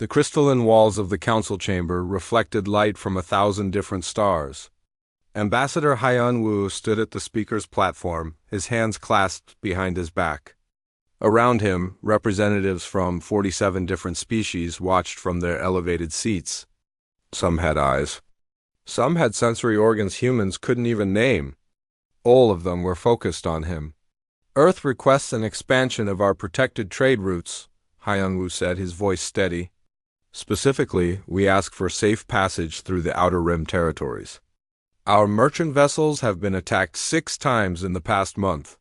The crystalline walls of the council chamber reflected light from 1,000 different stars. Ambassador Haiyan Wu stood at the speaker's platform, his hands clasped behind his back. Around him, representatives from 47 different species watched from their elevated seats. Some had eyes. Some had sensory organs humans couldn't even name. All of them were focused on him. Earth requests an expansion of our protected trade routes, Haiyan Wu said, his voice steady. Specifically, we ask for safe passage through the Outer Rim territories. Our merchant vessels have been attacked 6 times in the past month.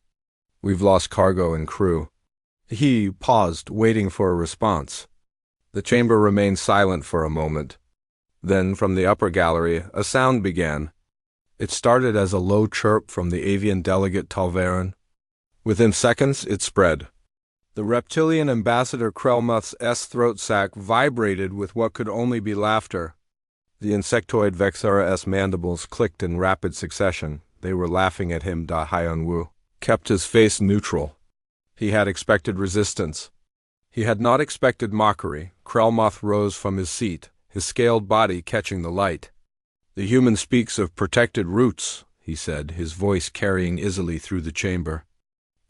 We've lost cargo and crew. He paused, waiting for a response. The chamber remained silent for a moment. Then, from the upper gallery, a sound began. It started as a low chirp from the avian delegate Talvarin. Within seconds, it spread. The reptilian ambassador Krelmuth's throat sac vibrated with what could only be laughter. The insectoid Vexara's mandibles clicked in rapid succession. They were laughing at him. Haiyan Wu kept his face neutral. He had expected resistance. He had not expected mockery. Krelmuth rose from his seat, his scaled body catching the light. The human speaks of protected routes, he said, his voice carrying easily through the chamber.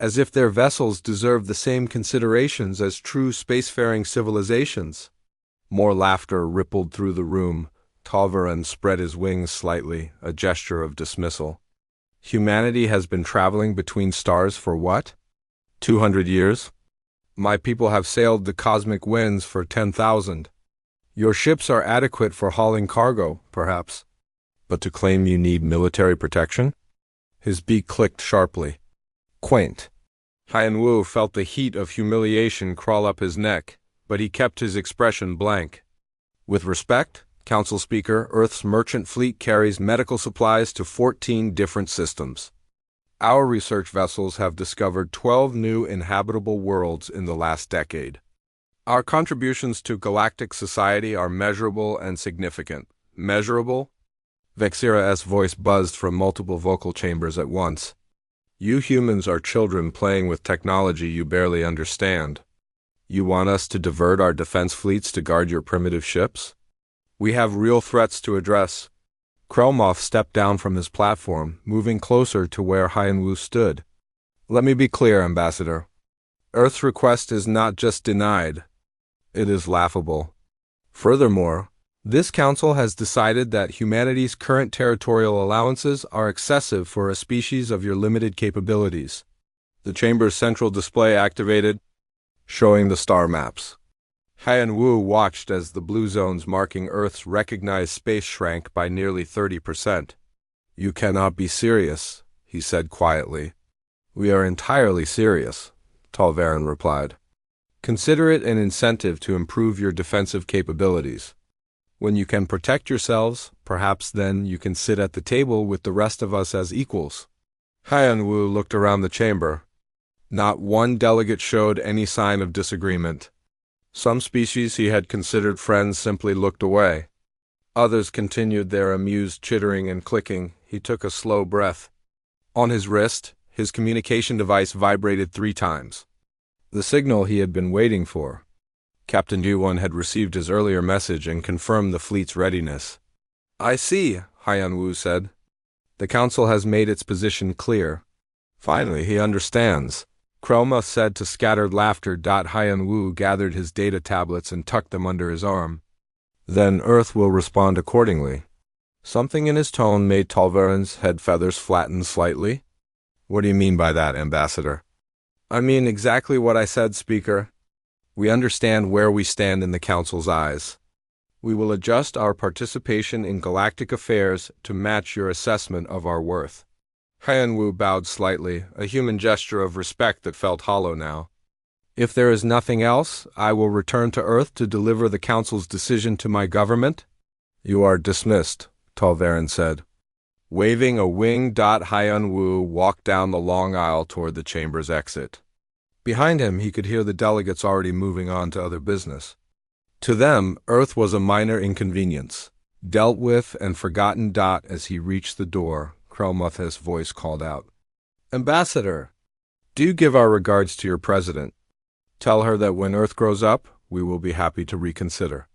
As if their vessels deserved the same considerations as true spacefaring civilizations. More laughter rippled through the room. Talvarin spread his wings slightly, a gesture of dismissal. Humanity has been traveling between stars for what? 200 years? My people have sailed the cosmic winds for 10,000. Your ships are adequate for hauling cargo, perhaps. But to claim you need military protection? His beak clicked sharply. Quaint. Haiyan Wu felt the heat of humiliation crawl up his neck, but he kept his expression blank. With respect, Council Speaker, Earth's merchant fleet carries medical supplies to 14 different systems. Our research vessels have discovered 12 new inhabitable worlds in the last decade. Our contributions to galactic society are measurable and significant. Measurable? Vexira's voice buzzed from multiple vocal chambers at once. You humans are children playing with technology you barely understand. You want us to divert our defense fleets to guard your primitive ships? We have real threats to address. Krelmuth stepped down from his platform, moving closer to where Haiyan Wu stood. Let me be clear, Ambassador. Earth's request is not just denied. It is laughable. Furthermore, this council has decided that humanity's current territorial allowances are excessive for a species of your limited capabilities. The chamber's central display activated, showing the star maps. Haiyan Wu watched as the blue zones marking Earth's recognized space shrank by nearly 30%. You cannot be serious, he said quietly. We are entirely serious, Talvarin replied. Consider it an incentive to improve your defensive capabilities. When you can protect yourselves, perhaps then you can sit at the table with the rest of us as equals. Haiyan Wu looked around the chamber. Not one delegate showed any sign of disagreement. Some species he had considered friends simply looked away. Others continued their amused chittering and clicking. He took a slow breath. On his wrist, his communication device vibrated 3 times. The signal he had been waiting for. Captain Yuan had received his earlier message and confirmed the fleet's readiness. I see, Haiyan Wu said. The council has made its position clear. Finally, he understands. Krelmuth said to scattered laughter. Haiyan Wu gathered his data tablets and tucked them under his arm. Then Earth will respond accordingly. Something in his tone made Talvarin's head feathers flatten slightly. What do you mean by that, Ambassador? I mean exactly what I said, Speaker. We understand where we stand in the Council's eyes. We will adjust our participation in galactic affairs to match your assessment of our worth. Haiyan Wu bowed slightly, a human gesture of respect that felt hollow now. If there is nothing else, I will return to Earth to deliver the Council's decision to my government. You are dismissed, Talvarin said. Waving a wing. Haiyan Wu walked down the long aisle toward the chamber's exit. Behind him, he could hear the delegates already moving on to other business. To them, Earth was a minor inconvenience, dealt with and forgotten. As he reached the door, Krelmuth's voice called out, Ambassador, do give our regards to your president. Tell her that when Earth grows up, we will be happy to reconsider.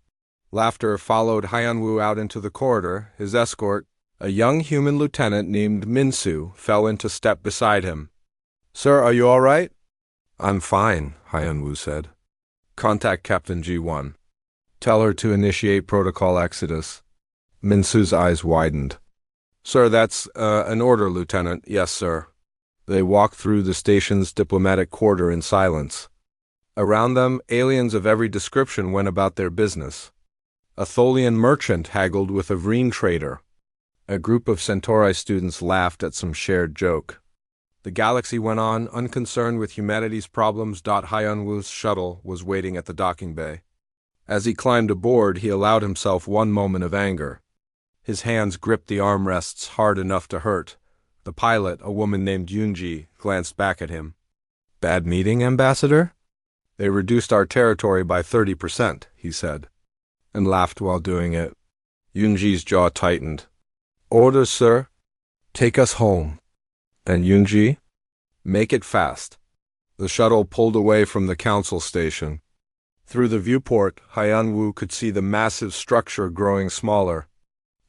Laughter followed Hyanwu out into the corridor. His escort, a young human lieutenant named Minsu, fell into step beside him. "Sir, are you all right?" "I'm fine," Hyanwu said. "Contact Captain G1. Tell her to initiate protocol exodus." Minsu's eyes widened. "Sir, that's an order, Lieutenant." "Yes, sir." They walked through the station's diplomatic quarter in silence. Around them, aliens of every description went about their business. A Tholian merchant haggled with a Vreen trader. A group of Centauri students laughed at some shared joke. The galaxy went on, unconcerned with humanity's problems. Hyunwoo's shuttle was waiting at the docking bay. As he climbed aboard, he allowed himself one moment of anger. His hands gripped the armrests hard enough to hurt. The pilot, a woman named Yoonji, glanced back at him. "Bad meeting, Ambassador?" "They reduced our territory by 30%, he said, and laughed while doing it. Yoonji's jaw tightened. "Orders, sir." "Take us home." "And Yoonji?" "Make it fast." The shuttle pulled away from the council station. Through the viewport, Hyanwu could see the massive structure growing smaller.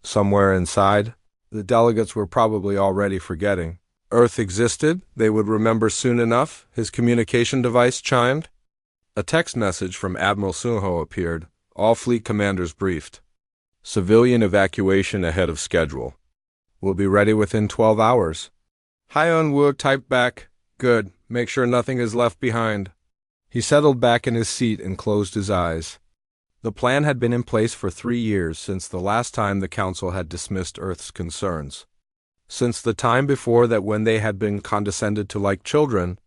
Somewhere inside, the delegates were probably already forgetting. Earth existed, they would remember soon enough, his communication device chimed. A text message from Admiral Sunho appeared. All fleet commanders briefed. Civilian evacuation ahead of schedule. We'll be ready within 12 hours. Hyanwu typed back, "Good, make sure nothing is left behind." He settled back in his seat and closed his eyes. The plan had been in place for 3 years, since the last time the Council had dismissed Earth's concerns. Since the time before that, when they had been condescended to like children,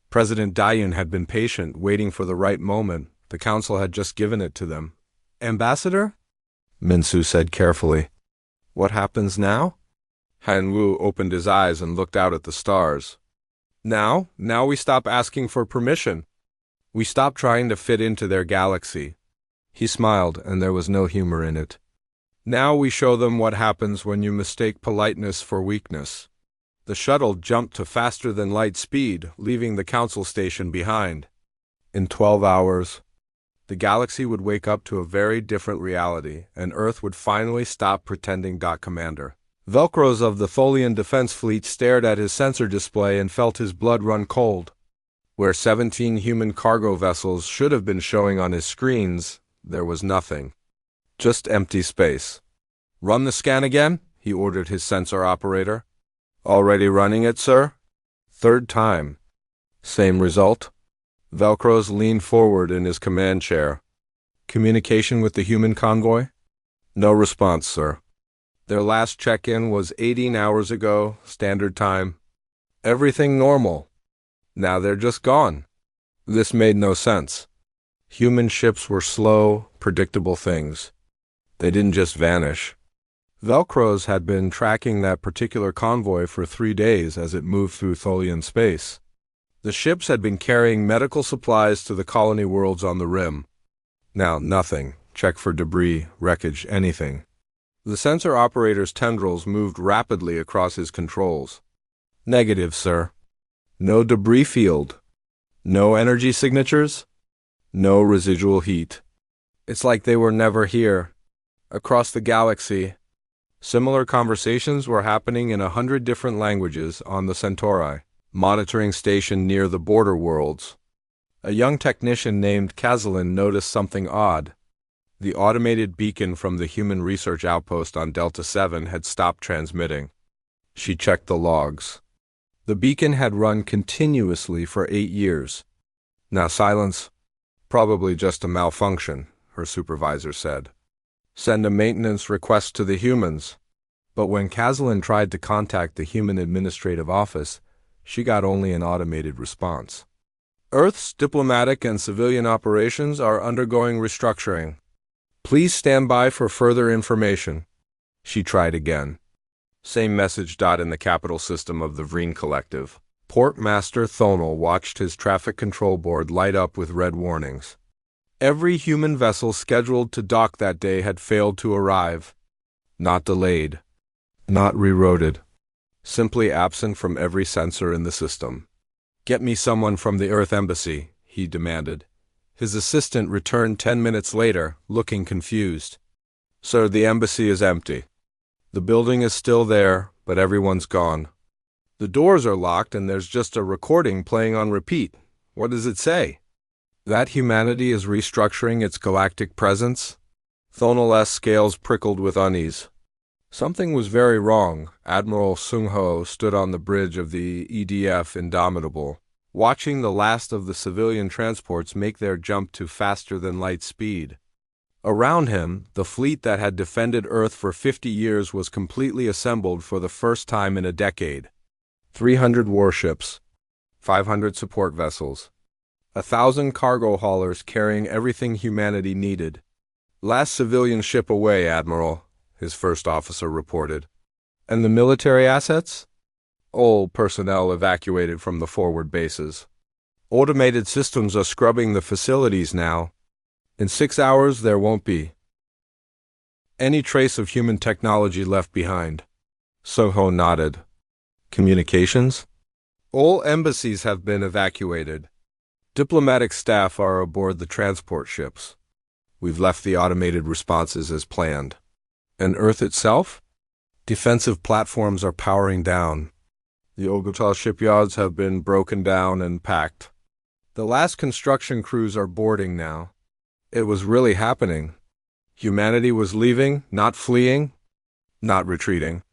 President Dayun had been patient, waiting for the right moment. The Council had just given it to them. "Ambassador?" Minsu said carefully. "What happens now?" Hyanwu opened his eyes and looked out at the stars. Now we stop asking for permission. We stop trying to fit into their galaxy." He smiled, and there was no humor in it. "Now we show them what happens when you mistake politeness for weakness." The shuttle jumped to faster than light speed, leaving the council station behind. In 12 hours, the galaxy would wake up to a very different reality, and Earth would finally stop pretending. Commander Velcros of the Tholian Defense Fleet stared at his sensor display and felt his blood run cold. Where 17 human cargo vessels should have been showing on his screens, there was nothing. Just empty space. "Run the scan again," he ordered his sensor operator. "Already running it, sir." Third time. Same result. Velcros leaned forward in his command chair. "Communication with the human convoy?" "No response, sir." Their last check-in was 18 hours ago, standard time. Everything normal. Now they're just gone. This made no sense. Human ships were slow, predictable things. They didn't just vanish. Velcros had been tracking that particular convoy for 3 days as it moved through Tholian space. The ships had been carrying medical supplies to the colony worlds on the rim. Now nothing. Check for debris, wreckage, anything. The sensor operator's tendrils moved rapidly across his controls. "Negative, sir." "No debris field. No energy signatures. No residual heat." It's like they were never here. Across the galaxy, similar conversations were happening in 100 different languages on the Centauri monitoring station near the border worlds. A young technician named Kazalin noticed something odd. The automated beacon from the human research outpost on Delta 7 had stopped transmitting. She checked the logs. The beacon had run continuously for 8 years. "Now silence." "Probably just a malfunction," her supervisor said. "Send a maintenance request to the humans." But when Kazalin tried to contact the human administrative office, she got only an automated response. "Earth's diplomatic and civilian operations are undergoing restructuring. Please stand by for further information." She tried again. Same message. In the capital system of the Vreen Collective, Port Master Thonal watched his traffic control board light up with red warnings. Every human vessel scheduled to dock that day had failed to arrive. Not delayed. Not rerouted. Simply absent from every sensor in the system. "Get me someone from the Earth Embassy," he demanded. His assistant returned 10 minutes later, looking confused. Sir, the embassy is empty. The building is still there, but everyone's gone. The doors are locked and there's just a recording playing on repeat. What does it say? That humanity is restructuring its galactic presence? Thonal's scales prickled with unease. Something was very wrong. Admiral Sung-ho stood on the bridge of the EDF Indomitable, watching the last of the civilian transports make their jump to faster-than-light speed. Around him, the fleet that had defended Earth for 50 years was completely assembled for the first time in a decade. 300 warships, 500 support vessels, 1,000 cargo haulers carrying everything humanity needed. Last civilian ship away, Admiral, his first officer reported. And the military assets? All personnel evacuated from the forward bases. Automated systems are scrubbing the facilities now. In 6 hours, there won't be any trace of human technology left behind. Soho nodded. Communications? All embassies have been evacuated. Diplomatic staff are aboard the transport ships. We've left the automated responses as planned. And Earth itself? Defensive platforms are powering down. The Ogata shipyards have been broken down and packed. The last construction crews are boarding now. It was really happening. Humanity was leaving, not fleeing, not retreating.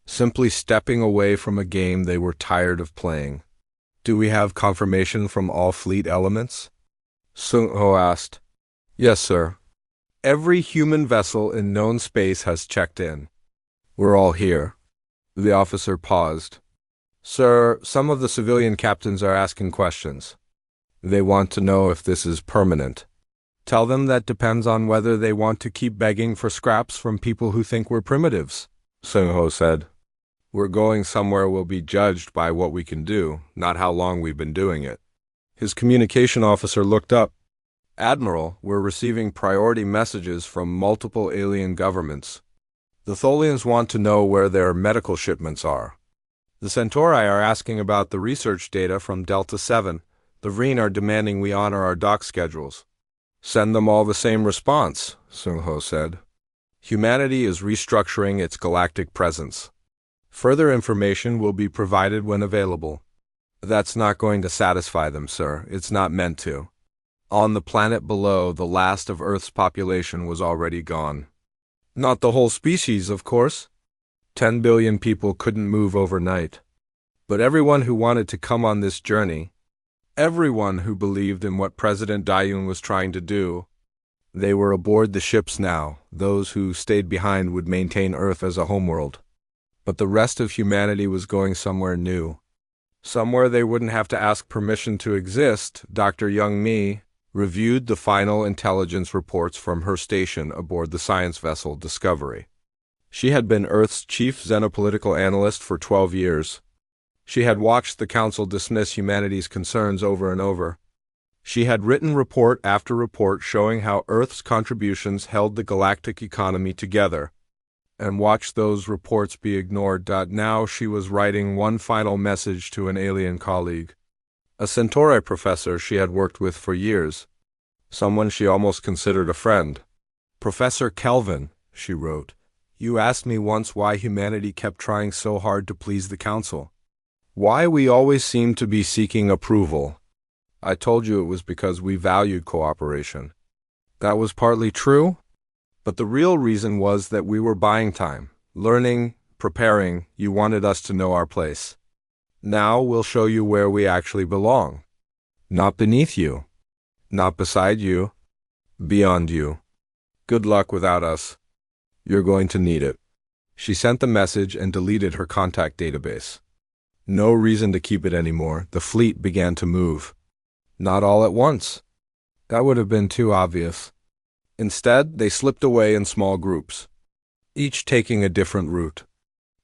Simply stepping away from a game they were tired of playing. Do we have confirmation from all fleet elements? Sung-ho asked. Yes, sir. Every human vessel in known space has checked in. We're all here. The officer paused. Sir, some of the civilian captains are asking questions. They want to know if this is permanent. Tell them that depends on whether they want to keep begging for scraps from people who think we're primitives, Sung-ho said. We're going somewhere we'll be judged by what we can do, not how long we've been doing it. His communication officer looked up. Admiral, we're receiving priority messages from multiple alien governments. The Tholians want to know where their medical shipments are. The Centauri are asking about the research data from Delta 7. The Vreen are demanding we honor our dock schedules. Send them all the same response, Sung-ho said. Humanity is restructuring its galactic presence. Further information will be provided when available. That's not going to satisfy them, sir. It's not meant to. On the planet below, the last of Earth's population was already gone. Not the whole species, of course. 10 billion people couldn't move overnight. But everyone who wanted to come on this journey, everyone who believed in what President Daiyun was trying to do, they were aboard the ships now. Those who stayed behind would maintain Earth as a homeworld. But the rest of humanity was going somewhere new. Somewhere they wouldn't have to ask permission to exist. Dr. Young-mi reviewed the final intelligence reports from her station aboard the science vessel Discovery. She had been Earth's chief xenopolitical analyst for 12 years. She had watched the Council dismiss humanity's concerns over and over. She had written report after report showing how Earth's contributions held the galactic economy together, and watched those reports be ignored. Now she was writing one final message to an alien colleague. A Centauri professor she had worked with for years. Someone she almost considered a friend. Professor Kelvin, she wrote, you asked me once why humanity kept trying so hard to please the Council. Why we always seemed to be seeking approval. I told you it was because we valued cooperation. That was partly true, but the real reason was that we were buying time, learning, preparing. You wanted us to know our place. Now we'll show you where we actually belong. Not beneath you, not beside you, beyond you. Good luck without us. You're going to need it. She sent the message and deleted her contact database. No reason to keep it anymore. The fleet began to move. Not all at once. That would have been too obvious. Instead, they slipped away in small groups, each taking a different route.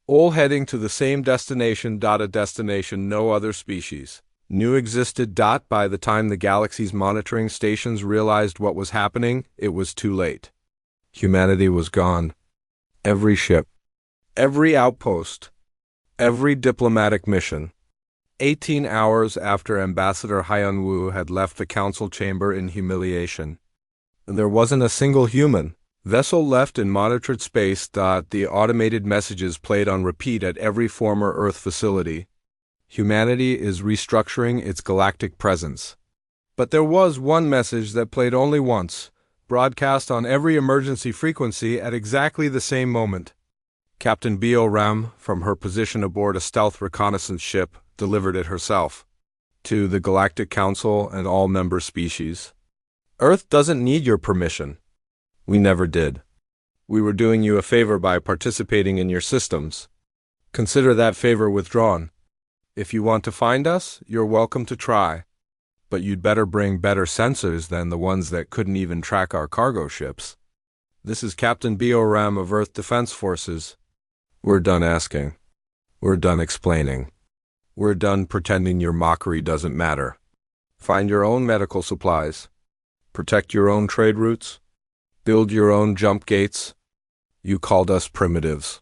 All heading to the same destination. A destination no other species knew existed. By the time the galaxy's monitoring stations realized what was happening, it was too late. Humanity was gone. Every ship, every outpost, every diplomatic mission, 18 hours after Ambassador Hyun-woo had left the council chamber in humiliation. There wasn't a single human. Vessel left in monitored space. The automated messages played on repeat at every former Earth facility. Humanity is restructuring its galactic presence. But there was one message that played only once, broadcast on every emergency frequency at exactly the same moment. Captain Bo Ram, from her position aboard a stealth reconnaissance ship, delivered it herself. To the Galactic Council and all member species. Earth doesn't need your permission. We never did. We were doing you a favor by participating in your systems. Consider that favor withdrawn. If you want to find us, you're welcome to try. But you'd better bring better sensors than the ones that couldn't even track our cargo ships. This is Captain Bo Ram of Earth Defense Forces. We're done asking. We're done explaining. We're done pretending your mockery doesn't matter. Find your own medical supplies. Protect your own trade routes. Build your own jump gates. You called us primitives.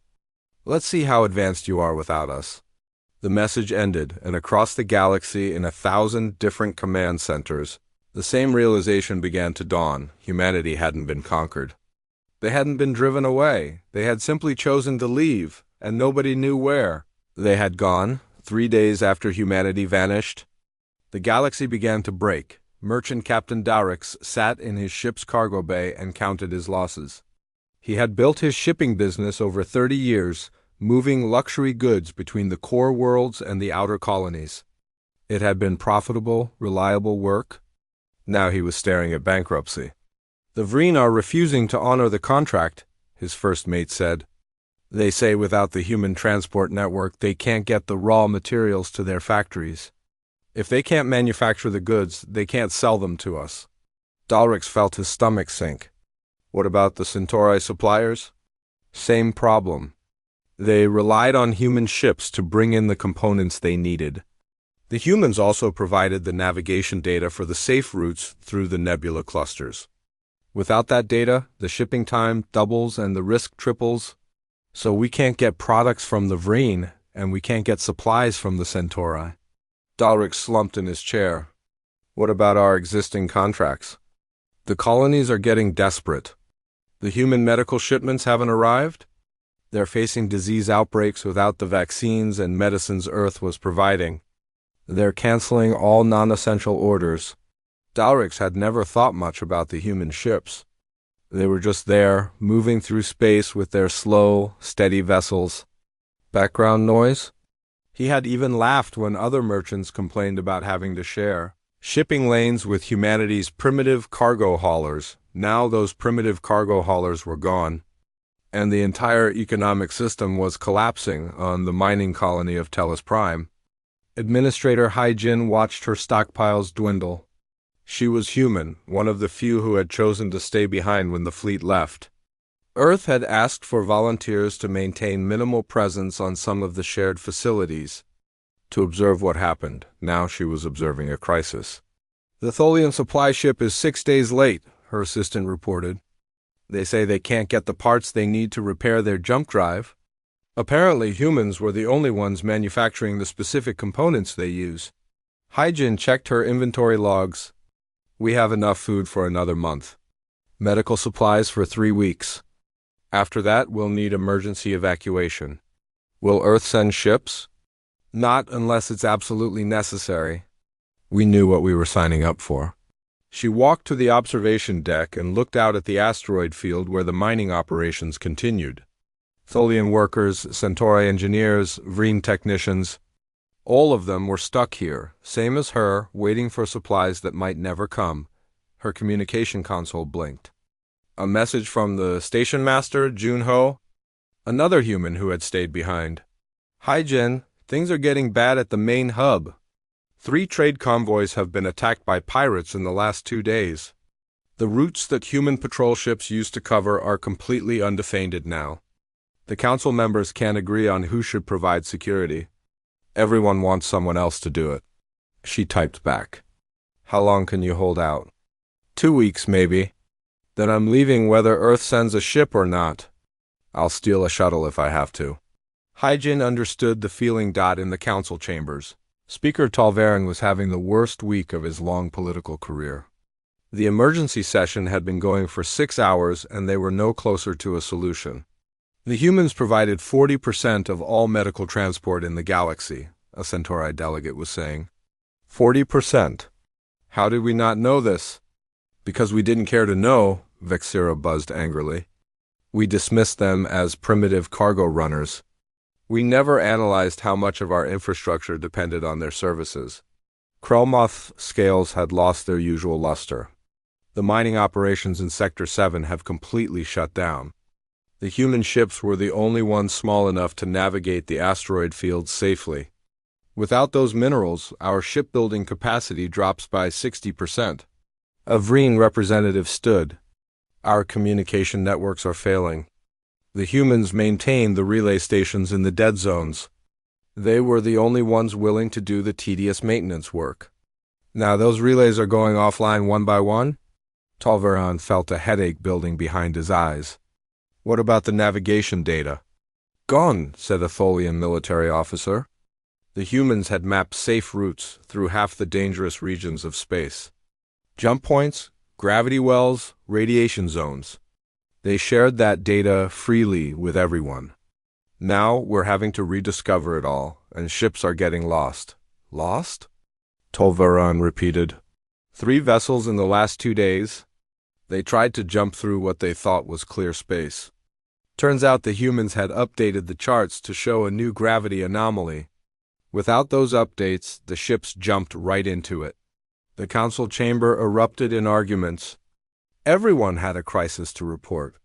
Let's see how advanced you are without us. The message ended, and across the galaxy in 1,000 different command centers, the same realization began to dawn: humanity hadn't been conquered. They hadn't been driven away. They had simply chosen to leave, and nobody knew where. They had gone, 3 days after humanity vanished. The galaxy began to break. Merchant Captain Darix sat in his ship's cargo bay and counted his losses. He had built his shipping business over 30 years, moving luxury goods between the core worlds and the outer colonies. It had been profitable, reliable work. Now he was staring at bankruptcy. The Vreen are refusing to honor the contract, his first mate said. They say without the human transport network they can't get the raw materials to their factories. If they can't manufacture the goods, they can't sell them to us. Dalrix felt his stomach sink. What about the Centauri suppliers? Same problem. They relied on human ships to bring in the components they needed. The humans also provided the navigation data for the safe routes through the nebula clusters. Without that data, the shipping time doubles and the risk triples. So we can't get products from the Vreen, and we can't get supplies from the Centauri. Dalrix slumped in his chair. What about our existing contracts? The colonies are getting desperate. The human medical shipments haven't arrived. They're facing disease outbreaks without the vaccines and medicines Earth was providing. They're canceling all non-essential orders. Dalrix had never thought much about the human ships. They were just there, moving through space with their slow, steady vessels. Background noise? He had even laughed when other merchants complained about having to share shipping lanes with humanity's primitive cargo haulers. Now those primitive cargo haulers were gone, and the entire economic system was collapsing on the mining colony of Tellus Prime. Administrator Hai-Jin watched her stockpiles dwindle. She was human, one of the few who had chosen to stay behind when the fleet left. Earth had asked for volunteers to maintain minimal presence on some of the shared facilities, to observe what happened. Now she was observing a crisis. The Tholian supply ship is 6 days late, her assistant reported. They say they can't get the parts they need to repair their jump drive. Apparently humans were the only ones manufacturing the specific components they use. Hai-Jin checked her inventory logs. We have enough food for another month. Medical supplies for 3 weeks. After that, we'll need emergency evacuation. Will Earth send ships? Not unless it's absolutely necessary. We knew what we were signing up for. She walked to the observation deck and looked out at the asteroid field where the mining operations continued. Tholian workers, Centauri engineers, Vreen technicians, all of them were stuck here, same as her, waiting for supplies that might never come. Her communication console blinked. A message from the station master, Junho, another human who had stayed behind. Hi, Jen. Things are getting bad at the main hub. 3 trade convoys have been attacked by pirates in the last 2 days. The routes that human patrol ships used to cover are completely undefended now. The council members can't agree on who should provide security. Everyone wants someone else to do it. She typed back. How long can you hold out? 2 weeks, maybe. Then I'm leaving whether Earth sends a ship or not. I'll steal a shuttle if I have to. Hai-Jin understood the feeling in the council chambers. Speaker Talvarin was having the worst week of his long political career. The emergency session had been going for 6 hours and they were no closer to a solution. The humans provided 40% of all medical transport in the galaxy, a Centauri delegate was saying. 40%. How did we not know this? Because we didn't care to know, Vexira buzzed angrily. We dismissed them as primitive cargo runners. We never analyzed how much of our infrastructure depended on their services. Krelmoth's scales had lost their usual luster. The mining operations in Sector 7 have completely shut down. The human ships were the only ones small enough to navigate the asteroid fields safely. Without those minerals, our shipbuilding capacity drops by 60%. A Vreen representative stood. Our communication networks are failing. The humans maintained the relay stations in the dead zones. They were the only ones willing to do the tedious maintenance work. Now those relays are going offline one by one? Talvarin felt a headache building behind his eyes. What about the navigation data? Gone, said a Tholian military officer. The humans had mapped safe routes through half the dangerous regions of space. Jump points, gravity wells, radiation zones. They shared that data freely with everyone. Now we're having to rediscover it all, and ships are getting lost. Lost? Talvarin repeated. 3 vessels in the last 2 days. They tried to jump through what they thought was clear space. Turns out the humans had updated the charts to show a new gravity anomaly. Without those updates, the ships jumped right into it. The council chamber erupted in arguments. Everyone had a crisis to report.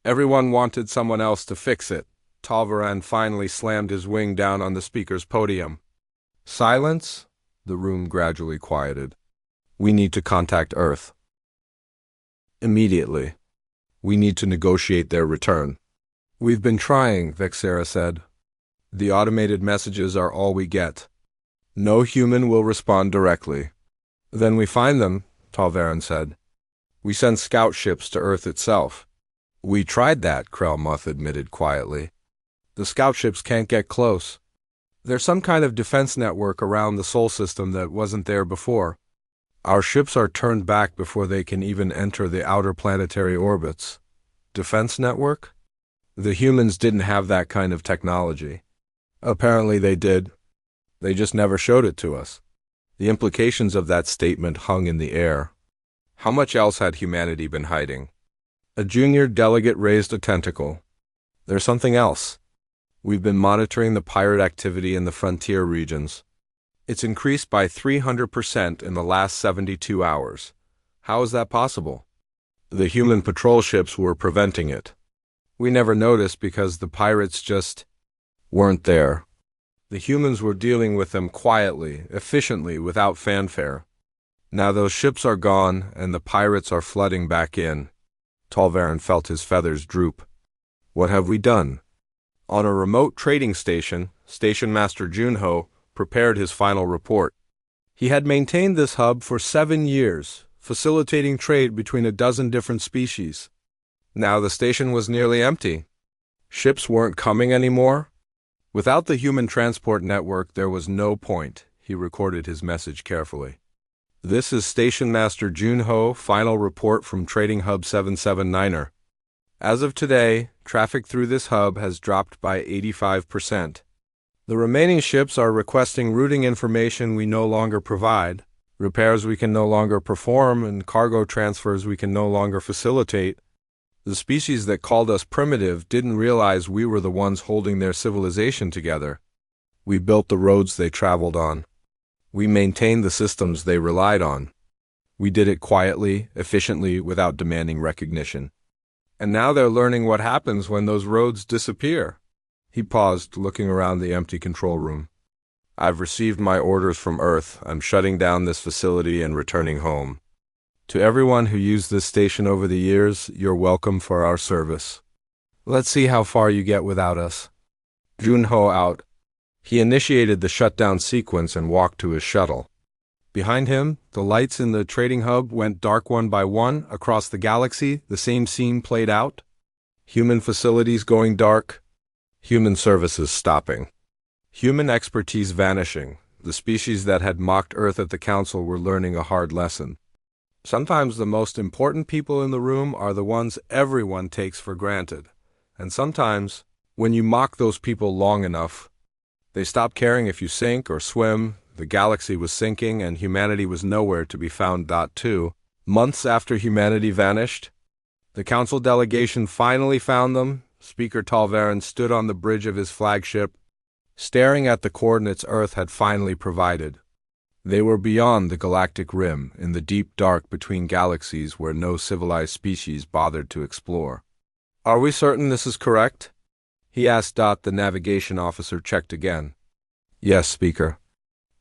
Everyone wanted someone else to fix it. Talvarin finally slammed his wing down on the speaker's podium. Silence? The room gradually quieted. We need to contact Earth. Immediately. We need to negotiate their return. We've been trying, Vexira said. The automated messages are all we get. No human will respond directly. Then we find them, Talvarin said. We send scout ships to Earth itself. We tried that, Krelmoth admitted quietly. The scout ships can't get close. There's some kind of defense network around the Sol system that wasn't there before. Our ships are turned back before they can even enter the outer planetary orbits. Defense network? The humans didn't have that kind of technology. Apparently they did. They just never showed it to us. The implications of that statement hung in the air. How much else had humanity been hiding? A junior delegate raised a tentacle. There's something else. We've been monitoring the pirate activity in the frontier regions. It's increased by 300% in the last 72 hours. How is that possible? The human patrol ships were preventing it. We never noticed because the pirates just weren't there. The humans were dealing with them quietly, efficiently, without fanfare. Now those ships are gone and the pirates are flooding back in. Talvarin felt his feathers droop. What have we done? On a remote trading station, Station Master Junho prepared his final report. He had maintained this hub for 7 years, facilitating trade between a dozen different species. Now the station was nearly empty. Ships weren't coming anymore. Without the human transport network, there was no point. He recorded his message carefully. This is Station Master Junho, final report from Trading Hub 779er. As of today, traffic through this hub has dropped by 85%. The remaining ships are requesting routing information we no longer provide, repairs we can no longer perform, and cargo transfers we can no longer facilitate. The species that called us primitive didn't realize we were the ones holding their civilization together. We built the roads they traveled on. We maintained the systems they relied on. We did it quietly, efficiently, without demanding recognition. And now they're learning what happens when those roads disappear. He paused, looking around the empty control room. I've received my orders from Earth. I'm shutting down this facility and returning home. To everyone who used this station over the years, you're welcome for our service. Let's see how far you get without us. Junho out. He initiated the shutdown sequence and walked to his shuttle. Behind him, the lights in the trading hub went dark one by one. Across the galaxy, the same scene played out. Human facilities going dark. Human services stopping. Human expertise vanishing. The species that had mocked Earth at the council were learning a hard lesson. Sometimes the most important people in the room are the ones everyone takes for granted. And sometimes, when you mock those people long enough, they stop caring if you sink or swim. The galaxy was sinking and humanity was nowhere to be found. 2 months after humanity vanished, the council delegation finally found them. Speaker Talvarin stood on the bridge of his flagship, staring at the coordinates Earth had finally provided. They were beyond the galactic rim, in the deep dark between galaxies where no civilized species bothered to explore. "Are we certain this is correct?" he asked. The navigation officer checked again. "Yes, Speaker.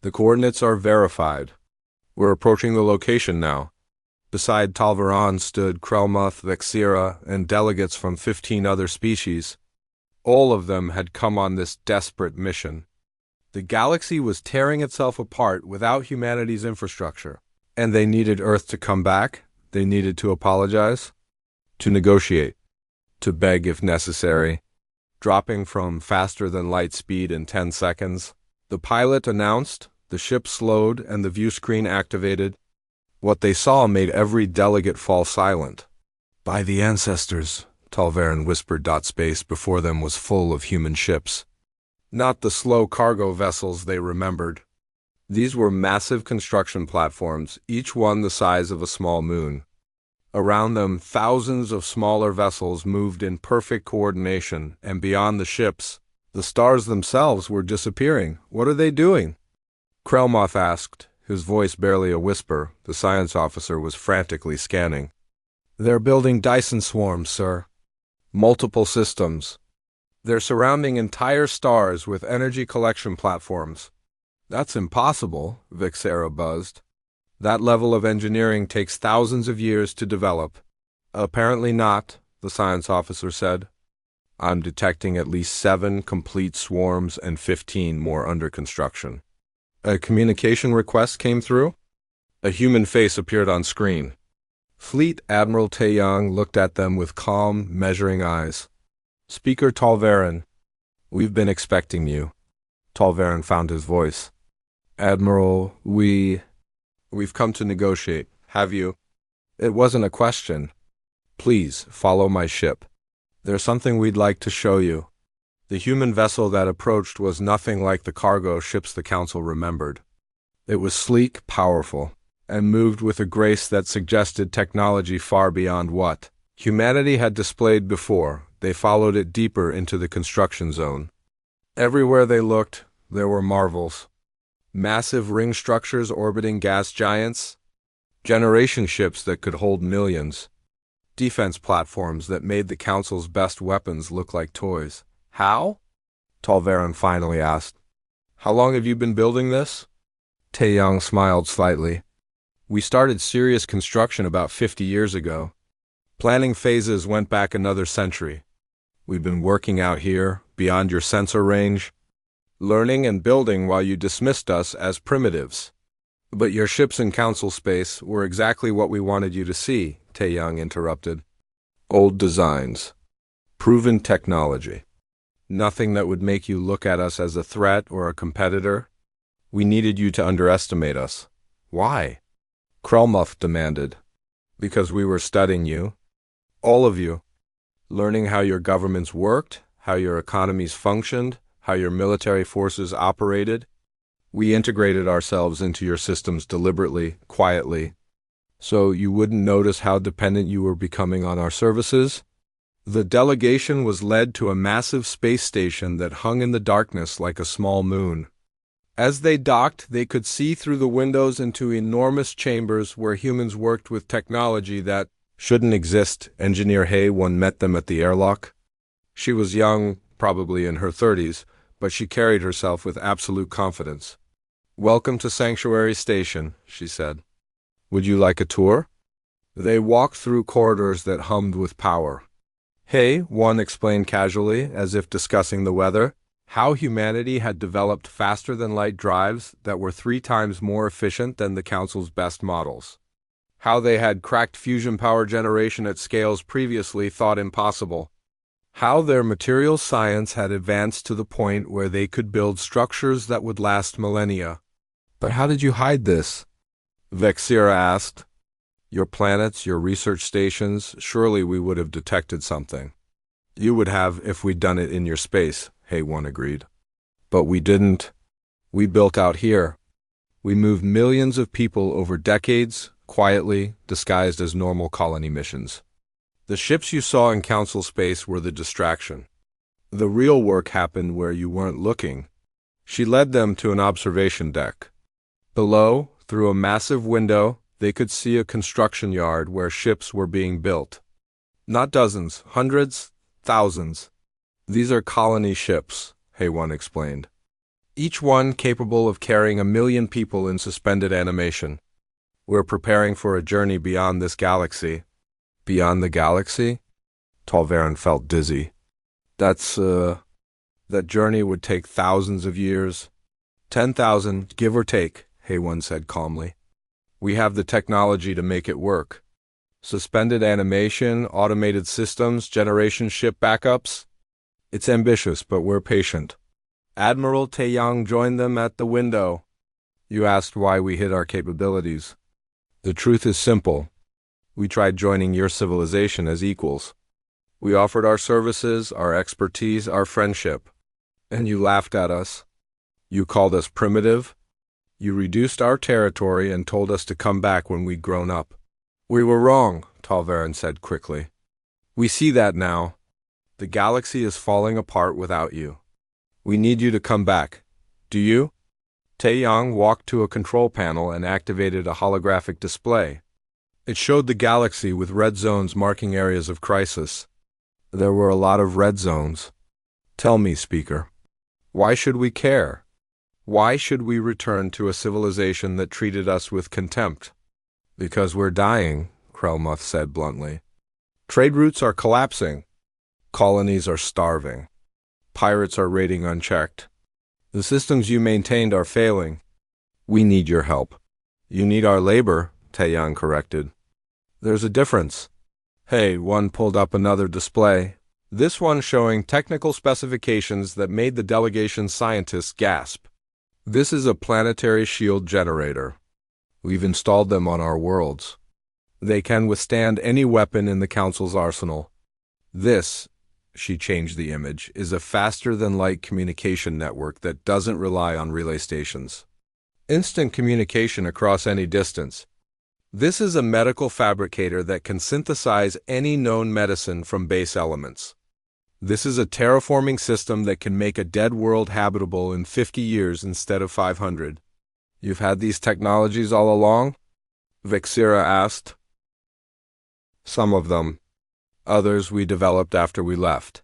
The coordinates are verified. We're approaching the location now." Beside Talvarin stood Krelmuth, Vexira, and delegates from 15 other species. All of them had come on this desperate mission. The galaxy was tearing itself apart without humanity's infrastructure, and they needed Earth to come back. They needed to apologize, to negotiate, to beg if necessary. Dropping from faster-than-light speed in 10 seconds, the pilot announced, the ship slowed, and the view screen activated. What they saw made every delegate fall silent. "By the ancestors," Talvarin whispered. Space before them was full of human ships. Not the slow cargo vessels they remembered. These were massive construction platforms, each one the size of a small moon. Around them, thousands of smaller vessels moved in perfect coordination, and beyond the ships, the stars themselves were disappearing. "What are they doing?" Krelmuth asked, his voice barely a whisper. The science officer was frantically scanning. "They're building Dyson swarms, sir. Multiple systems. They're surrounding entire stars with energy collection platforms." "That's impossible," Vexera buzzed. "That level of engineering takes thousands of years to develop." "Apparently not," the science officer said. "I'm detecting at least 7 complete swarms and 15 more under construction." A communication request came through. A human face appeared on screen. Fleet Admiral Taeyang looked at them with calm, measuring eyes. "Speaker Talvarin, we've been expecting you." Talvarin found his voice. "Admiral, we've come to negotiate. Have you?" "It wasn't a question. Please, follow my ship. There's something we'd like to show you." The human vessel that approached was nothing like the cargo ships the council remembered. It was sleek, powerful, and moved with a grace that suggested technology far beyond what humanity had displayed before. They followed it deeper into the construction zone. Everywhere they looked, there were marvels. Massive ring structures orbiting gas giants, generation ships that could hold millions, defense platforms that made the council's best weapons look like toys. "How?" Talvarin finally asked. "How long have you been building this?" Taeyang smiled slightly. "We started serious construction about 50 years ago. Planning phases went back another century. We've been working out here, beyond your sensor range, learning and building while you dismissed us as primitives. But your ships in council space were exactly what we wanted you to see," Taeyang interrupted. "Old designs. Proven technology. Nothing that would make you look at us as a threat or a competitor. We needed you to underestimate us." "Why?" Krelmuth demanded. "Because we were studying you. All of you. Learning how your governments worked, how your economies functioned, how your military forces operated. We integrated ourselves into your systems deliberately, quietly, so you wouldn't notice how dependent you were becoming on our services." The delegation was led to a massive space station that hung in the darkness like a small moon. As they docked, they could see through the windows into enormous chambers where humans worked with technology that shouldn't exist. Engineer Hay-One met them at the airlock. She was young, probably in her 30s, but she carried herself with absolute confidence. "Welcome to Sanctuary Station," she said. "Would you like a tour?" They walked through corridors that hummed with power. Hay-One explained casually, as if discussing the weather, how humanity had developed faster-than-light drives that were 3 times more efficient than the Council's best models. How they had cracked fusion power generation at scales previously thought impossible. How their material science had advanced to the point where they could build structures that would last millennia. But how did you hide this? Vexira asked. Your planets, your research stations, surely we would have detected something. You would have if we'd done it in your space, Hay-1 agreed. But we didn't. We built out here. We moved millions of people over decades, quietly, disguised as normal colony missions. The ships you saw in Council space were the distraction. The real work happened where you weren't looking. She led them to an observation deck. Below, through a massive window, they could see a construction yard where ships were being built. Not dozens, hundreds, thousands. These are colony ships, Hay-1 explained. Each one capable of carrying 1 million people in suspended animation. We're preparing for a journey beyond this galaxy. Beyond the galaxy? Talvarin felt dizzy. That journey would take thousands of years. 10,000, give or take, Hay-1 said calmly. We have the technology to make it work. Suspended animation, automated systems, generation ship backups. It's ambitious, but we're patient. Admiral Taeyang joined them at the window. You asked why we hid our capabilities. The truth is simple. We tried joining your civilization as equals. We offered our services, our expertise, our friendship. And you laughed at us. You called us primitive. You reduced our territory and told us to come back when we'd grown up. We were wrong, Talvarin said quickly. We see that now. The galaxy is falling apart without you. We need you to come back. Do you? Taeyang walked to a control panel and activated a holographic display. It showed the galaxy with red zones marking areas of crisis. There were a lot of red zones. Tell me, Speaker, why should we care? Why should we return to a civilization that treated us with contempt? Because we're dying, Krelmuth said bluntly. Trade routes are collapsing. Colonies are starving. Pirates are raiding unchecked. The systems you maintained are failing. We need your help. You need our labor, Taeyang corrected. There's a difference. Hay-1 pulled up another display, this one showing technical specifications that made the delegation's scientists gasp. This is a planetary shield generator. We've installed them on our worlds. They can withstand any weapon in the Council's arsenal. This, she changed the image, is a faster-than-light communication network that doesn't rely on relay stations. Instant communication across any distance. This is a medical fabricator that can synthesize any known medicine from base elements. This is a terraforming system that can make a dead world habitable in 50 years instead of 500. You've had these technologies all along? Vexira asked. Some of them. Others we developed after we left.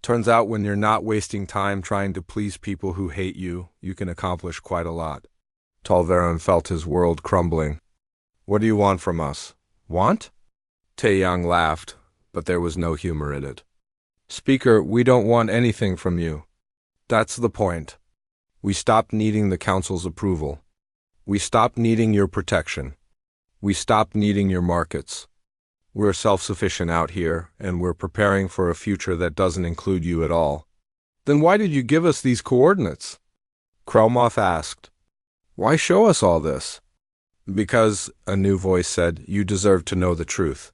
Turns out when you're not wasting time trying to please people who hate you, you can accomplish quite a lot. Talvarin felt his world crumbling. What do you want from us? Want? Taeyang laughed, but there was no humor in it. Speaker, we don't want anything from you. That's the point. We stopped needing the Council's approval. We stopped needing your protection. We stopped needing your markets. We're self-sufficient out here, and we're preparing for a future that doesn't include you at all. Then why did you give us these coordinates? Krelmuth asked. Why show us all this? Because, a new voice said, you deserve to know the truth.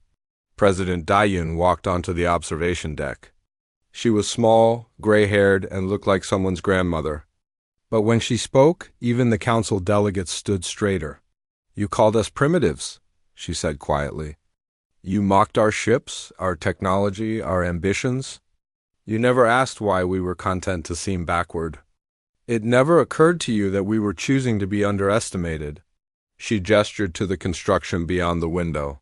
President Daiyun walked onto the observation deck. She was small, gray-haired, and looked like someone's grandmother. But when she spoke, even the Council delegates stood straighter. You called us primitives, she said quietly. You mocked our ships, our technology, our ambitions. You never asked why we were content to seem backward. It never occurred to you that we were choosing to be underestimated. She gestured to the construction beyond the window.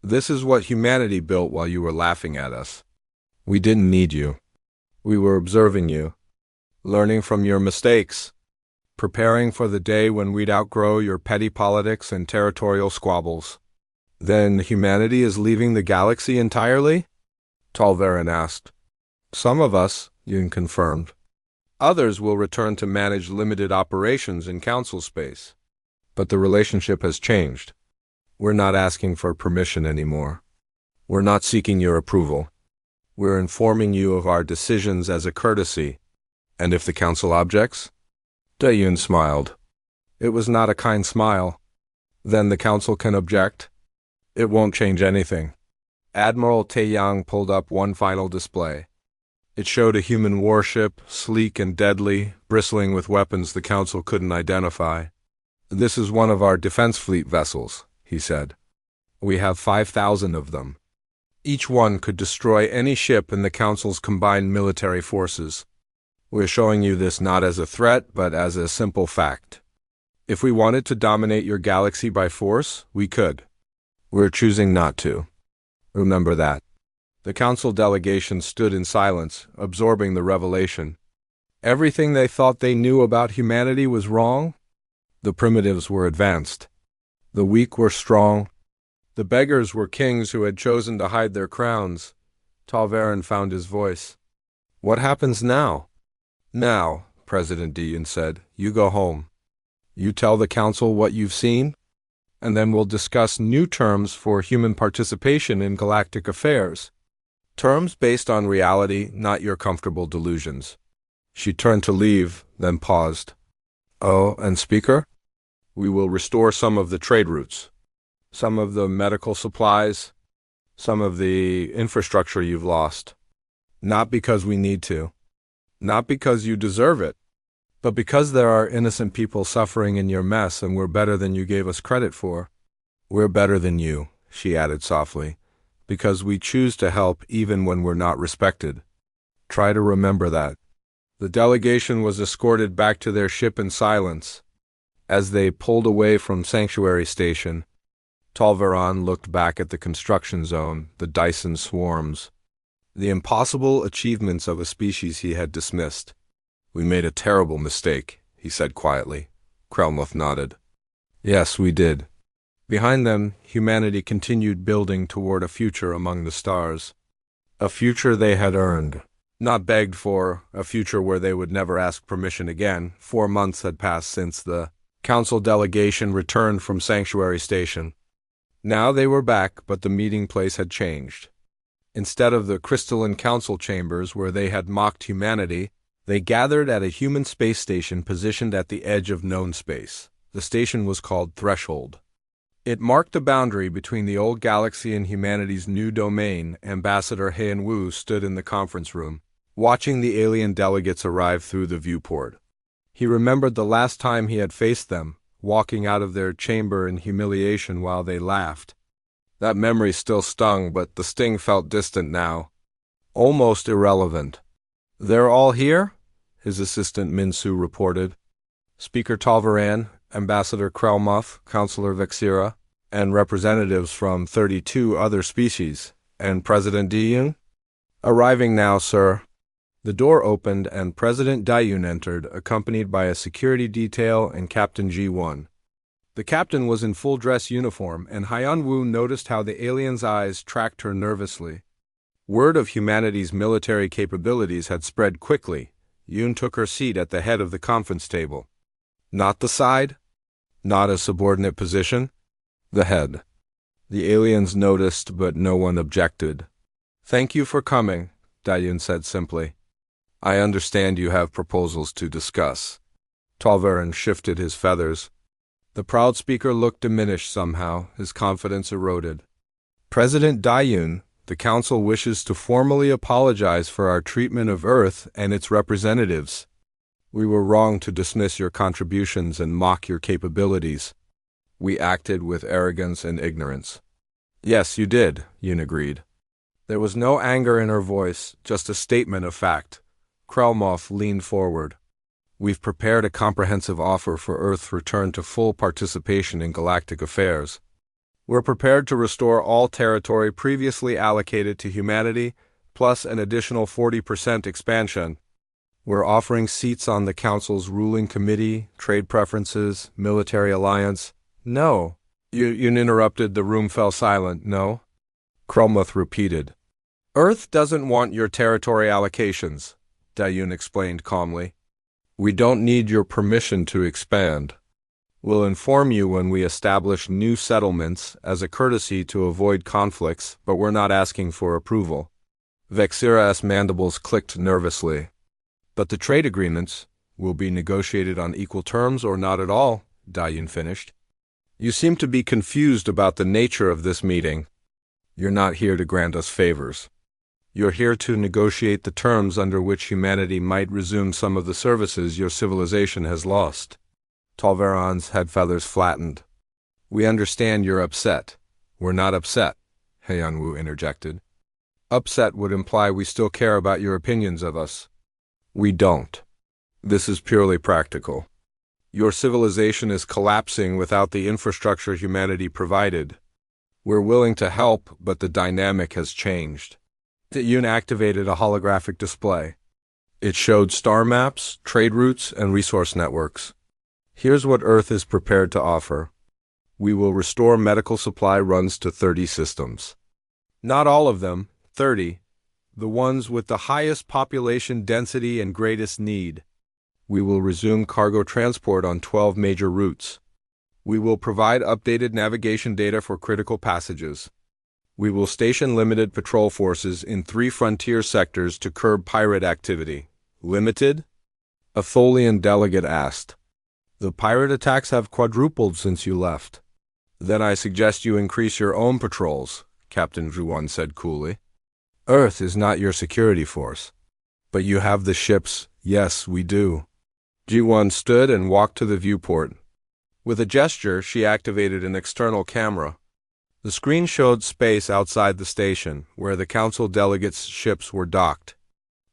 This is what humanity built while you were laughing at us. We didn't need you. We were observing you, learning from your mistakes, preparing for the day when we'd outgrow your petty politics and territorial squabbles. Then humanity is leaving the galaxy entirely? Talvarin asked. Some of us, Yun confirmed. Others will return to manage limited operations in Council space. But the relationship has changed. We're not asking for permission anymore. We're not seeking your approval. We're informing you of our decisions as a courtesy. And if the Council objects? Daiyun smiled. It was not a kind smile. Then the council can object? It won't change anything. Admiral Taeyang pulled up one final display. It showed a human warship, sleek and deadly, bristling with weapons the council couldn't identify. This is one of our defense fleet vessels, he said. We have 5,000 of them. Each one could destroy any ship in the council's combined military forces. We're showing you this not as a threat, but as a simple fact. If we wanted to dominate your galaxy by force, we could. We're choosing not to. Remember that. The council delegation stood in silence, absorbing the revelation. Everything they thought they knew about humanity was wrong. The primitives were advanced. The weak were strong. The beggars were kings who had chosen to hide their crowns. Talvarin found his voice. What happens now? Now, President Dean said, you go home. You tell the council what you've seen, and then we'll discuss new terms for human participation in galactic affairs. Terms based on reality, not your comfortable delusions. She turned to leave, then paused. Oh, and Speaker? We will restore some of the trade routes, some of the medical supplies, some of the infrastructure you've lost. Not because we need to, not because you deserve it, but because there are innocent people suffering in your mess and we're better than you gave us credit for. We're better than you, she added softly, because we choose to help even when we're not respected. Try to remember that. The delegation was escorted back to their ship in silence. As they pulled away from Sanctuary Station, Talvarin looked back at the construction zone, the Dyson swarms, the impossible achievements of a species he had dismissed. We made a terrible mistake, he said quietly. Krelmuth nodded. Yes, we did. Behind them, humanity continued building toward a future among the stars. A future they had earned, not begged for, a future where they would never ask permission again. 4 months had passed since the council delegation returned from Sanctuary Station. Now they were back, but the meeting place had changed. Instead of the crystalline council chambers where they had mocked humanity, they gathered at a human space station positioned at the edge of known space. The station was called Threshold. It marked the boundary between the old galaxy and humanity's new domain. Ambassador Heian Wu stood in the conference room, watching the alien delegates arrive through the viewport. He remembered the last time he had faced them, walking out of their chamber in humiliation while they laughed. That memory still stung, but the sting felt distant now, almost irrelevant. They're all here? His assistant Minsu reported. Speaker Talvarin, Ambassador Krelmuth, Counselor Vexira, and representatives from 32 other species, and President Diyun? Arriving now, sir. The door opened and President Diyun entered, accompanied by a security detail and Captain G1. The captain was in full-dress uniform, and Heian Wu noticed how the alien's eyes tracked her nervously. Word of humanity's military capabilities had spread quickly. Yoon took her seat at the head of the conference table. Not the side? Not a subordinate position? The head. The aliens noticed, but no one objected. Thank you for coming, Dayun said simply. I understand you have proposals to discuss. Talvarin shifted his feathers. The proud speaker looked diminished somehow, his confidence eroded. President Dayun, the Council wishes to formally apologize for our treatment of Earth and its representatives. We were wrong to dismiss your contributions and mock your capabilities. We acted with arrogance and ignorance. Yes, you did, Yoon agreed. There was no anger in her voice, just a statement of fact. Krelmuth leaned forward. We've prepared a comprehensive offer for Earth's return to full participation in galactic affairs. We're prepared to restore all territory previously allocated to humanity, plus an additional 40% expansion. We're offering seats on the Council's ruling committee, trade preferences, military alliance. No. Yoon interrupted. The room fell silent. No? Krelmuth repeated. Earth doesn't want your territory allocations, Dayun explained calmly. We don't need your permission to expand. We'll inform you when we establish new settlements as a courtesy to avoid conflicts, but we're not asking for approval. Vexira's mandibles clicked nervously. But the trade agreements will be negotiated on equal terms or not at all, Dayun finished. You seem to be confused about the nature of this meeting. You're not here to grant us favors. You're here to negotiate the terms under which humanity might resume some of the services your civilization has lost. Talveron's head feathers flattened. We understand you're upset. We're not upset, Heianwu interjected. Upset would imply we still care about your opinions of us. We don't. This is purely practical. Your civilization is collapsing without the infrastructure humanity provided. We're willing to help, but the dynamic has changed. Yun activated a holographic display. It showed star maps, trade routes, and resource networks. Here's what Earth is prepared to offer. We will restore medical supply runs to 30 systems. Not all of them, 30. The ones with the highest population density and greatest need. We will resume cargo transport on 12 major routes. We will provide updated navigation data for critical passages. We will station limited patrol forces in 3 frontier sectors to curb pirate activity. Limited? A Tholian delegate asked. The pirate attacks have quadrupled since you left. Then I suggest you increase your own patrols, Captain Zhuan said coolly. Earth is not your security force. But you have the ships. Yes, we do. Ji-Won stood and walked to the viewport. With a gesture, she activated an external camera. The screen showed space outside the station, where the council delegates' ships were docked.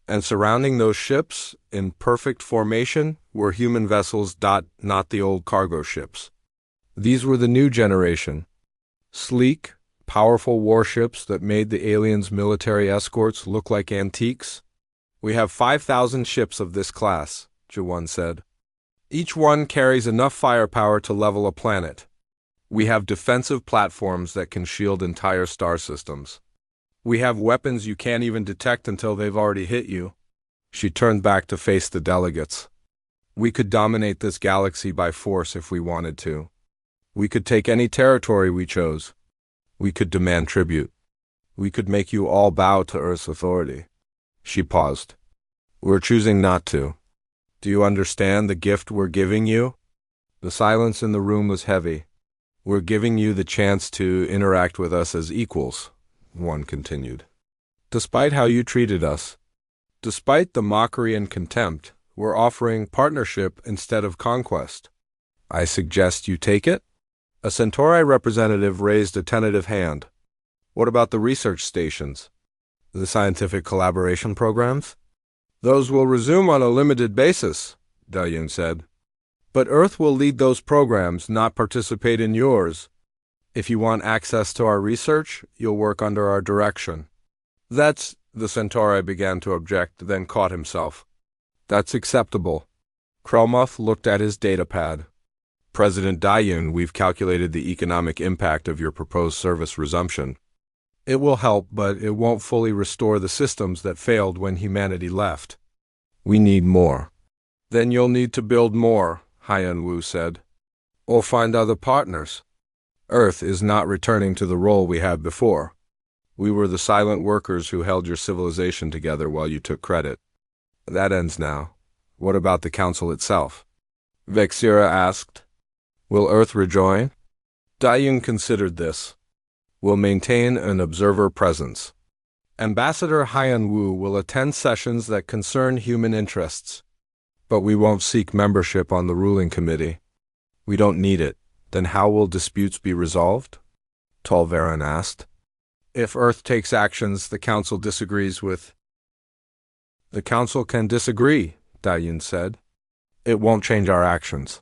And surrounding those ships, in perfect formation, were human vessels, not the old cargo ships. These were the new generation. Sleek, powerful warships that made the aliens' military escorts look like antiques. We have 5,000 ships of this class, Ji-Won said. Each one carries enough firepower to level a planet. We have defensive platforms that can shield entire star systems. We have weapons you can't even detect until they've already hit you. She turned back to face the delegates. We could dominate this galaxy by force if we wanted to. We could take any territory we chose. We could demand tribute. We could make you all bow to Earth's authority. She paused. We're choosing not to. Do you understand the gift we're giving you? The silence in the room was heavy. We're giving you the chance to interact with us as equals, one continued. Despite how you treated us, despite the mockery and contempt, we're offering partnership instead of conquest. I suggest you take it? A Centauri representative raised a tentative hand. What about the research stations? The scientific collaboration programs? Those will resume on a limited basis, Dayun said. But Earth will lead those programs, not participate in yours. If you want access to our research, you'll work under our direction. The Centauri began to object, then caught himself. That's acceptable. Krelmuth looked at his datapad. President Dayun, we've calculated the economic impact of your proposed service resumption. It will help, but it won't fully restore the systems that failed when humanity left. We need more. Then you'll need to build more, Haiyan-Wu said. Or find other partners. Earth is not returning to the role we had before. We were the silent workers who held your civilization together while you took credit. That ends now. What about the council itself? Vexira asked. Will Earth rejoin? Dayun considered this. Will maintain an observer presence. Ambassador Haiyan-Wu will attend sessions that concern human interests. But we won't seek membership on the ruling committee. We don't need it. Then how will disputes be resolved? Talveron asked. If Earth takes actions the Council disagrees with. The Council can disagree, Dayun said. It won't change our actions.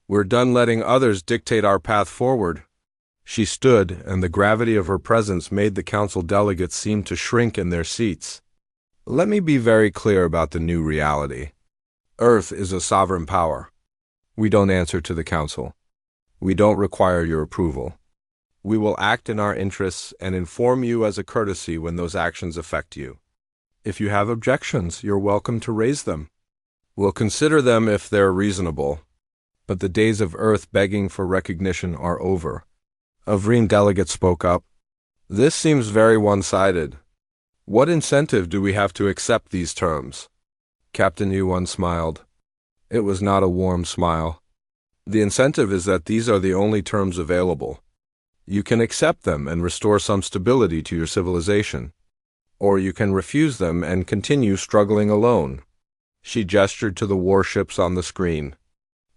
We're done letting others dictate our path forward. She stood, and the gravity of her presence made the council delegates seem to shrink in their seats. Let me be very clear about the new reality. Earth is a sovereign power. We don't answer to the council. We don't require your approval. We will act in our interests and inform you as a courtesy when those actions affect you. If you have objections, you're welcome to raise them. We'll consider them if they're reasonable. But the days of Earth begging for recognition are over. A Vreen delegate spoke up. This seems very one-sided. What incentive do we have to accept these terms? Captain Yuan smiled. It was not a warm smile. The incentive is that these are the only terms available. You can accept them and restore some stability to your civilization, or you can refuse them and continue struggling alone. She gestured to the warships on the screen.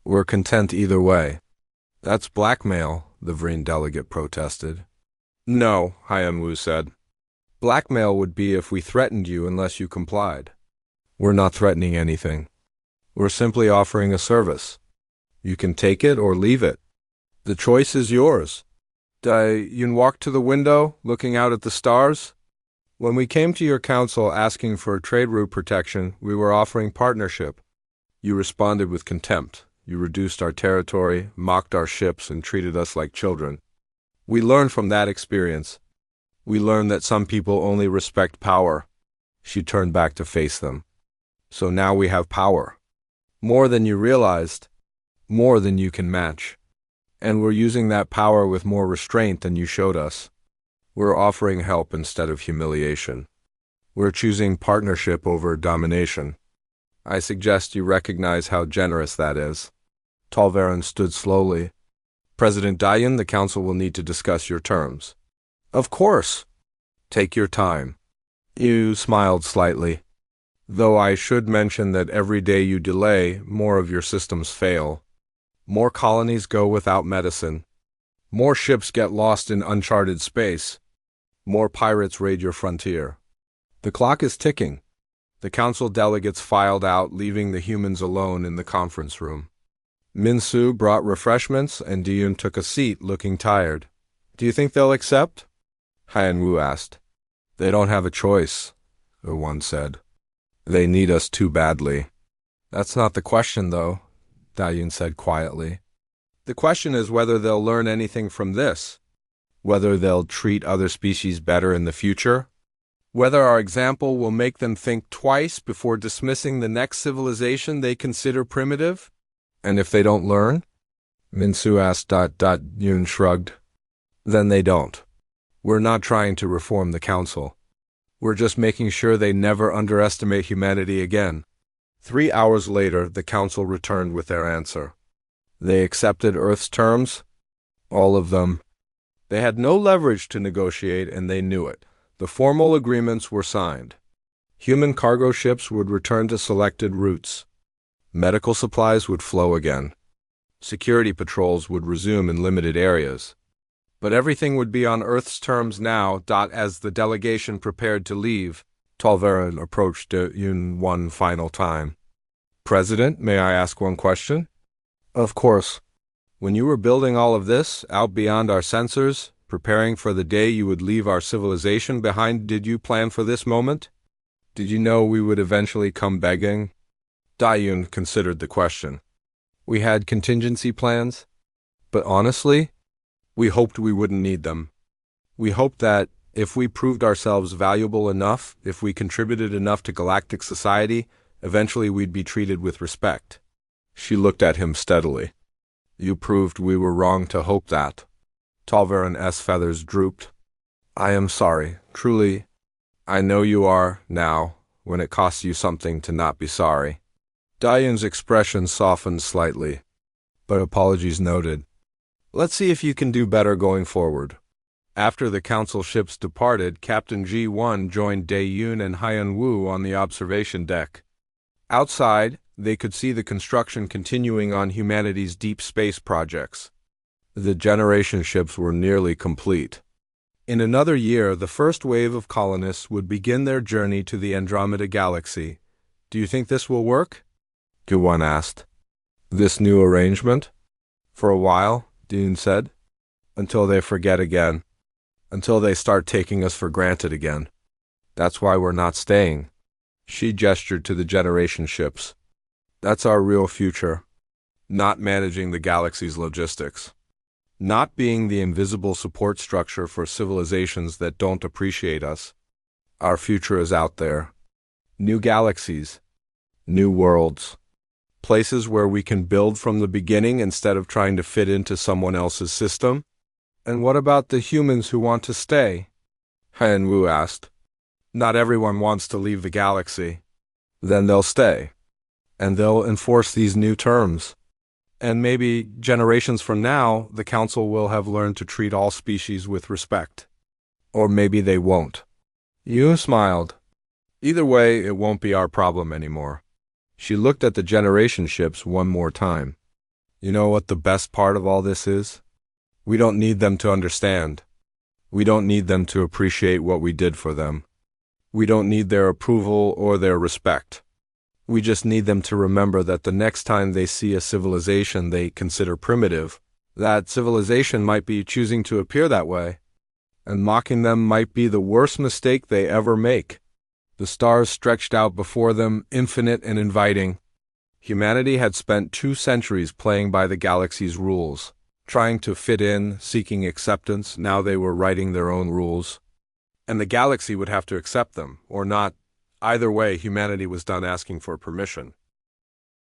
We're content either way. That's blackmail, the Vreen delegate protested. No, Hyanwu said. Blackmail would be if we threatened you unless you complied. We're not threatening anything. We're simply offering a service. You can take it or leave it. The choice is yours. Yun walked to the window, looking out at the stars. When we came to your council asking for trade route protection, we were offering partnership. You responded with contempt. You reduced our territory, mocked our ships, and treated us like children. We learned from that experience. We learned that some people only respect power. She turned back to face them. So now we have power. More than you realized. More than you can match. And we're using that power with more restraint than you showed us. We're offering help instead of humiliation. We're choosing partnership over domination. I suggest you recognize how generous that is. Talvarin stood slowly. President Dayan, the council will need to discuss your terms. Of course. Take your time. You smiled slightly. Though I should mention that every day you delay, more of your systems fail. More colonies go without medicine. More ships get lost in uncharted space. More pirates raid your frontier. The clock is ticking. The council delegates filed out, leaving the humans alone in the conference room. Minsu brought refreshments, and Diyun took a seat, looking tired. Do you think they'll accept? Hyanwu asked. They don't have a choice, the one said. They need us too badly. That's not the question, though, Dayun said quietly. The question is whether they'll learn anything from this. Whether they'll treat other species better in the future. Whether our example will make them think twice before dismissing the next civilization they consider primitive. And if they don't learn? Minsu asked. Yun shrugged. Then they don't. We're not trying to reform the council. We're just making sure they never underestimate humanity again. 3 hours later, the council returned with their answer. They accepted Earth's terms. All of them. They had no leverage to negotiate, and they knew it. The formal agreements were signed. Human cargo ships would return to selected routes. Medical supplies would flow again. Security patrols would resume in limited areas. But everything would be on Earth's terms now. As the delegation prepared to leave, Talvarin approached Yun one final time. President, may I ask one question? Of course. When you were building all of this, out beyond our sensors, preparing for the day you would leave our civilization behind, did you plan for this moment? Did you know we would eventually come begging? Dayun considered the question. We had contingency plans, but honestly, we hoped we wouldn't need them. We hoped that, if we proved ourselves valuable enough, if we contributed enough to galactic society, eventually we'd be treated with respect. She looked at him steadily. You proved we were wrong to hope that. Talvarin's feathers drooped. I am sorry, truly. I know you are, now, when it costs you something to not be sorry. Dayun's expression softened slightly, but apologies noted. Let's see if you can do better going forward. After the council ships departed, Captain G1 joined Dayun and Hyanwu on the observation deck. Outside, they could see the construction continuing on humanity's deep space projects. The generation ships were nearly complete. In another year, the first wave of colonists would begin their journey to the Andromeda Galaxy. Do you think this will work? G1 asked. This new arrangement? For a while, Dune said. Until they forget again. Until they start taking us for granted again. That's why we're not staying. She gestured to the generation ships. That's our real future. Not managing the galaxy's logistics. Not being the invisible support structure for civilizations that don't appreciate us. Our future is out there. New galaxies. New worlds. Places where we can build from the beginning instead of trying to fit into someone else's system. And what about the humans who want to stay? Hyanwu asked. Not everyone wants to leave the galaxy. Then they'll stay. And they'll enforce these new terms. And maybe generations from now, the Council will have learned to treat all species with respect. Or maybe they won't. Yu smiled. Either way, it won't be our problem anymore. She looked at the generation ships one more time. You know what the best part of all this is? We don't need them to understand. We don't need them to appreciate what we did for them. We don't need their approval or their respect. We just need them to remember that the next time they see a civilization they consider primitive, that civilization might be choosing to appear that way, and mocking them might be the worst mistake they ever make. The stars stretched out before them, infinite and inviting. Humanity had spent 2 centuries playing by the galaxy's rules, trying to fit in, seeking acceptance. Now they were writing their own rules. And the galaxy would have to accept them, or not. Either way, humanity was done asking for permission.